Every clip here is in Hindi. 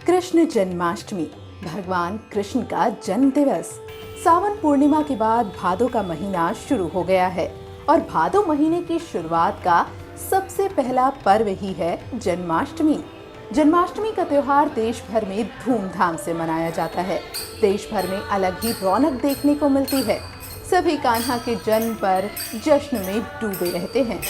कृष्ण जन्माष्टमी, भगवान कृष्ण का जन्म दिवस। सावन पूर्णिमा के बाद भादो का महीना शुरू हो गया है और भादो महीने की शुरुआत का सबसे पहला पर्व ही है जन्माष्टमी। जन्माष्टमी का त्योहार देश भर में धूमधाम से मनाया जाता है। देश भर में अलग ही रौनक देखने को मिलती है। सभी कान्हा के जन्म पर जश्न में डूबे रहते हैं।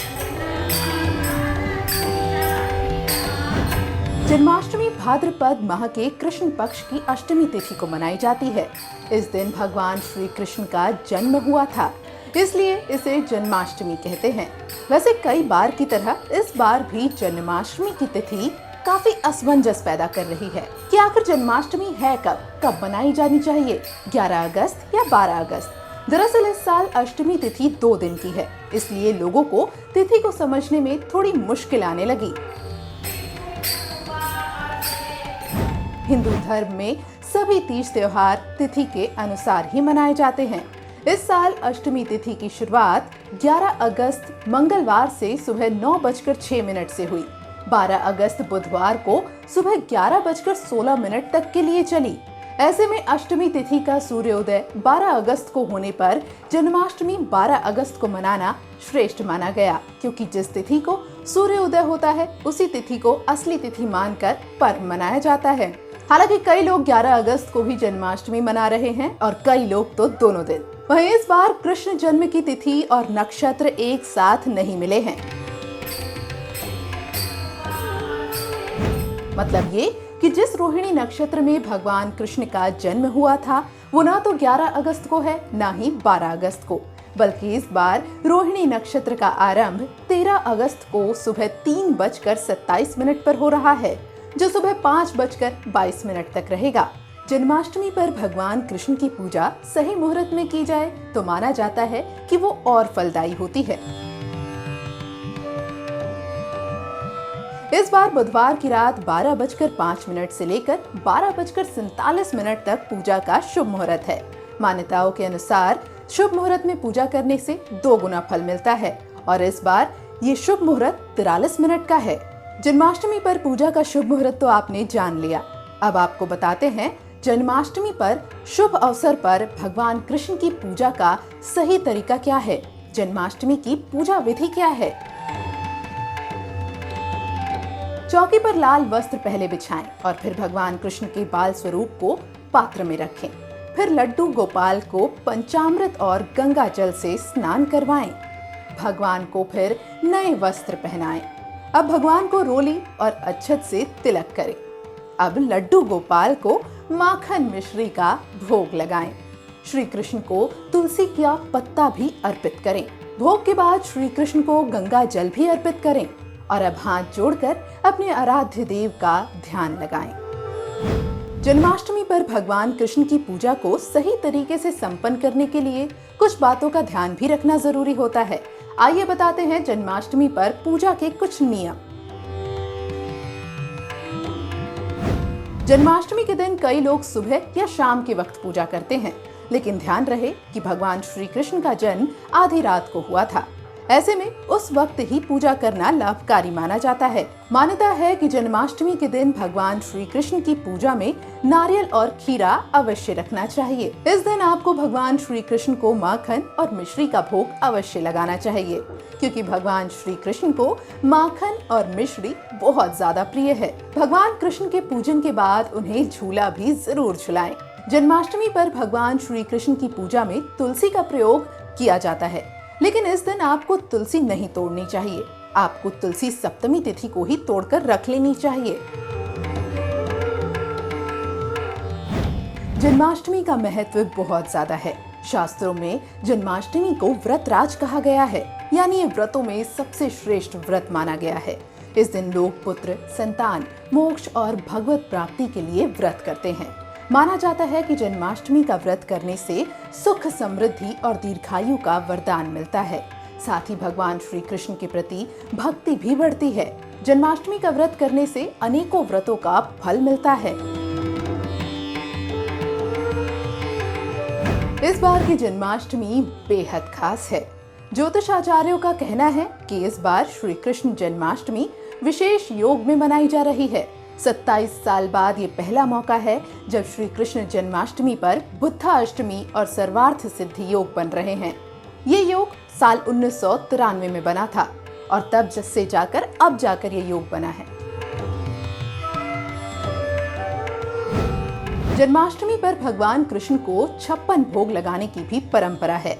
जन्माष्टमी भाद्रपद माह के कृष्ण पक्ष की अष्टमी तिथि को मनाई जाती है। इस दिन भगवान श्री कृष्ण का जन्म हुआ था, इसलिए इसे जन्माष्टमी कहते हैं। वैसे कई बार की तरह इस बार भी जन्माष्टमी की तिथि काफी असमंजस पैदा कर रही है कि आखिर जन्माष्टमी है कब मनाई जानी चाहिए, 11 अगस्त या 12 अगस्त। दरअसल इस साल अष्टमी तिथि 2 दिन की है, इसलिए लोगों को तिथि को समझने में थोड़ी मुश्किल आने लगी। हिंदू धर्म में सभी तीज त्योहार तिथि के अनुसार ही मनाए जाते हैं। इस साल अष्टमी तिथि की शुरुआत 11 अगस्त मंगलवार से सुबह 9:06 से हुई। 12 अगस्त बुधवार को सुबह 11:16 तक के लिए चली। ऐसे में अष्टमी तिथि का सूर्योदय 12 अगस्त को होने पर जन्माष्टमी 12 अगस्त को मनाना श्रेष्ठ माना गया, क्योंकि जिस तिथि को सूर्योदय होता है उसी तिथि को असली तिथि मानकर पर्व मनाया जाता है। हालांकि कई लोग 11 अगस्त को भी जन्माष्टमी मना रहे हैं और कई लोग तो दोनों दिन। वहीं इस बार कृष्ण जन्म की तिथि और नक्षत्र एक साथ नहीं मिले हैं। मतलब ये कि जिस रोहिणी नक्षत्र में भगवान कृष्ण का जन्म हुआ था वो ना तो 11 अगस्त को है ना ही 12 अगस्त को, बल्कि इस बार रोहिणी नक्षत्र का आरंभ 13 अगस्त को सुबह 3:27 पर हो रहा है, जो सुबह 5:22 तक रहेगा। जन्माष्टमी पर भगवान कृष्ण की पूजा सही मुहूर्त में की जाए तो माना जाता है कि वो और फलदायी होती है। इस बार बुधवार की रात 12:05 से लेकर 12:47 तक पूजा का शुभ मुहूर्त है। मान्यताओं के अनुसार शुभ मुहूर्त में पूजा करने से 2 गुना फल मिलता है और इस बार ये शुभ मुहूर्त 43 मिनट का है। जन्माष्टमी पर पूजा का शुभ मुहूर्त तो आपने जान लिया। अब आपको बताते हैं जन्माष्टमी पर शुभ अवसर पर भगवान कृष्ण की पूजा का सही तरीका क्या है, जन्माष्टमी की पूजा विधि क्या है। चौकी पर लाल वस्त्र पहले बिछाएं और फिर भगवान कृष्ण के बाल स्वरूप को पात्र में रखें। फिर लड्डू गोपाल को पंचामृत और गंगा जल से स्नान करवाएं। भगवान को फिर नए वस्त्र पहनाएं। अब भगवान को रोली और अक्षत से तिलक करें। अब लड्डू गोपाल को माखन मिश्री का भोग लगाएं। श्री कृष्ण को तुलसी का पत्ता भी अर्पित करें। भोग के बाद श्री कृष्ण को गंगा जल भी अर्पित करें और अब हाथ जोड़कर अपने आराध्य देव का ध्यान लगाएं। जन्माष्टमी पर भगवान कृष्ण की पूजा को सही तरीके से संपन्न करने के लिए कुछ बातों का ध्यान भी रखना जरूरी होता है। आइए बताते हैं जन्माष्टमी पर पूजा के कुछ नियम। जन्माष्टमी के दिन कई लोग सुबह या शाम के वक्त पूजा करते हैं, लेकिन ध्यान रहे कि भगवान श्री कृष्ण का जन्म आधी रात को हुआ था। ऐसे में उस वक्त ही पूजा करना लाभकारी माना जाता है। मान्यता है कि जन्माष्टमी के दिन भगवान श्री कृष्ण की पूजा में नारियल और खीरा अवश्य रखना चाहिए। इस दिन आपको भगवान श्री कृष्ण को माखन और मिश्री का भोग अवश्य लगाना चाहिए, क्योंकि भगवान श्री कृष्ण को माखन और मिश्री बहुत ज्यादा प्रिय है। भगवान कृष्ण के पूजन के बाद उन्हें झूला भी जरूर झुलाएं। जन्माष्टमी पर भगवान श्री कृष्ण की पूजा में तुलसी का प्रयोग किया जाता है, लेकिन इस दिन आपको तुलसी नहीं तोड़नी चाहिए। आपको तुलसी सप्तमी तिथि को ही तोड़कर रख लेनी चाहिए। जन्माष्टमी का महत्व बहुत ज्यादा है। शास्त्रों में जन्माष्टमी को व्रतराज कहा गया है, यानी ये व्रतों में सबसे श्रेष्ठ व्रत माना गया है। इस दिन लोग पुत्र, संतान, मोक्ष और भगवत प्राप्ति के लिए व्रत करते हैं। माना जाता है कि जन्माष्टमी का व्रत करने से सुख, समृद्धि और दीर्घायु का वरदान मिलता है। साथ ही भगवान श्री कृष्ण के प्रति भक्ति भी बढ़ती है। जन्माष्टमी का व्रत करने से अनेकों व्रतों का फल मिलता है। इस बार की जन्माष्टमी बेहद खास है। ज्योतिष आचार्यों का कहना है कि इस बार श्री कृष्ण जन्माष्टमी विशेष योग में मनाई जा रही है। 27 साल बाद ये पहला मौका है जब श्री कृष्ण जन्माष्टमी पर बुद्धाष्टमी और सर्वार्थ सिद्धि योग बन रहे हैं। ये योग साल 1993 में बना था और तब से जाकर अब जाकर ये योग बना है। जन्माष्टमी पर भगवान कृष्ण को 56 भोग लगाने की भी परंपरा है।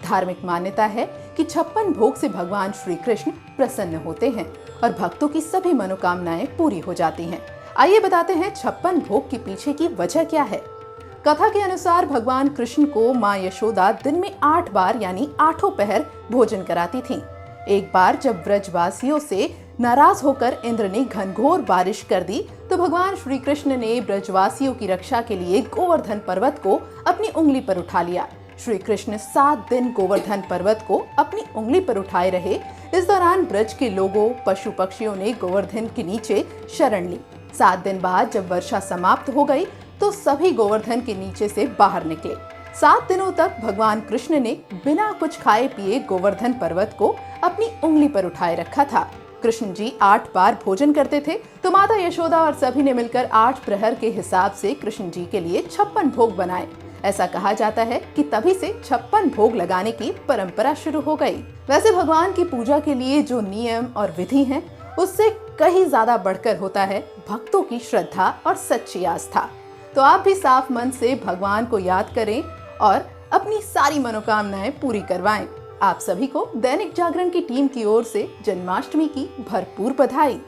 धार्मिक मान्यता है कि 56 भोग से भगवान श्री कृष्ण प्रसन्न होते हैं और भक्तों की सभी मनोकामनाएं पूरी हो जाती हैं। आइए बताते हैं 56 भोग के पीछे की वजह क्या है। कथा के अनुसार भगवान कृष्ण को माँ यशोदा दिन में 8 बार यानी 8 पहर भोजन कराती थीं। एक बार जब ब्रजवासियों से नाराज होकर इंद्र ने घनघोर बारिश कर दी तो भगवान श्री कृष्ण ने ब्रजवासियों की रक्षा के लिए गोवर्धन पर्वत को अपनी उंगली पर उठा लिया। श्री कृष्ण 7 दिन गोवर्धन पर्वत को अपनी उंगली पर उठाए रहे। इस दौरान ब्रज के लोगों, पशु पक्षियों ने गोवर्धन के नीचे शरण ली। 7 दिन बाद जब वर्षा समाप्त हो गई तो सभी गोवर्धन के नीचे से बाहर निकले। 7 दिनों तक भगवान कृष्ण ने बिना कुछ खाए पिए गोवर्धन पर्वत को अपनी उंगली पर उठाए रखा था। कृष्ण जी 8 बार भोजन करते थे तो माता यशोदा और सभी ने मिलकर 8 प्रहर के हिसाब से कृष्ण जी के लिए 56 भोग बनाए। ऐसा कहा जाता है कि तभी से 56 भोग लगाने की परंपरा शुरू हो गई। वैसे भगवान की पूजा के लिए जो नियम और विधि हैं, उससे कहीं ज्यादा बढ़कर होता है भक्तों की श्रद्धा और सच्ची आस्था। तो आप भी साफ मन से भगवान को याद करें और अपनी सारी मनोकामनाएं पूरी करवाएं। आप सभी को दैनिक जागरण की टीम की ओर से जन्माष्टमी की भरपूर बधाई।